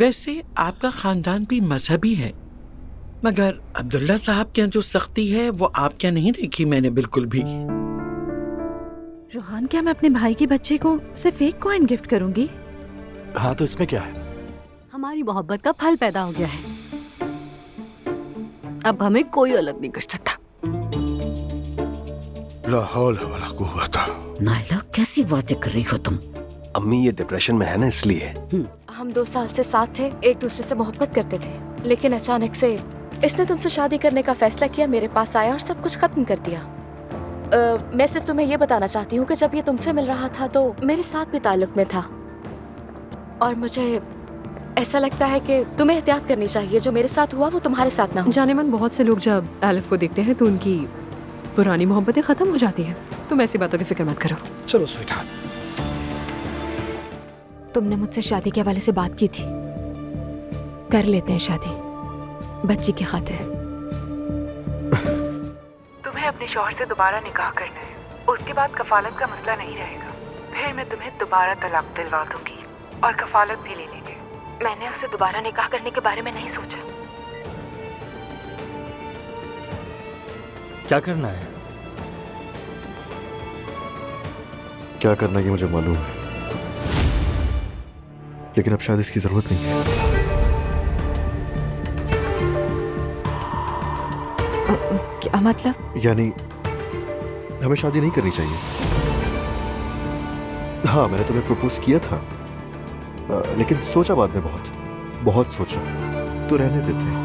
वैसे आपका खानदान भी मजहबी है, मगर अब्दुल्ला साहब के यहाँ जो सख्ती है वो आप क्या नहीं देखी मैंने बिल्कुल भी। रोहान, क्या मैं अपने भाई के बच्चे को सिर्फ एक कॉइन गिफ्ट करूंगी? हाँ तो इसमें क्या है? हमारी मोहब्बत का फल पैदा हो गया है, अब हमें कोई अलग नहीं कर सकता। ला हौला वला कुव्वता। नायला, कैसी बातें कर रही हो तुम? अम्मी ये डिप्रेशन में है ना, इसलिए। हम 2 साल से साथ थे, एक दूसरे से मोहब्बत करते थे, लेकिन अचानक से इसने तुमसे शादी करने का फैसला किया, मेरे पास आया और सब कुछ खत्म कर दिया। मैं सिर्फ तुम्हें ये बताना चाहती हूँ कि जब ये तुमसे मिल रहा था तो मेरे साथ भी ताल्लुक में था, और मुझे ऐसा लगता है कि तुम्हें एहतियात करनी चाहिए। जो मेरे साथ हुआ वो तुम्हारे साथ ना हो। जाने मन, बहुत से लोग जब एलिफ को देखते हैं तो उनकी पुरानी मोहब्बतें खत्म हो जाती हैं। तुम ऐसी बातों की फिक्र मत करो। चलो स्वीटहार्ट, तुमने मुझसे शादी के हवाले से बात की थी, कर लेते हैं शादी, बच्ची की खातिर। तुम्हें अपने शौहर से दोबारा निकाह करना है, उसके बाद कफालत का मसला नहीं रहेगा। फिर मैं तुम्हें दोबारा तलाक दिलवा दूंगी और कफालत भी ले लेंगे। मैंने उससे दोबारा निकाह करने के बारे में नहीं सोचा। क्या करना है? क्या करना ये मुझे मालूम है, लेकिन अब शायद इसकी जरूरत नहीं है। क्या मतलब? यानी हमें शादी नहीं करनी चाहिए। हाँ, मैंने तुम्हें प्रपोज किया था, लेकिन सोचा बाद में, बहुत सोचा, तो रहने देते।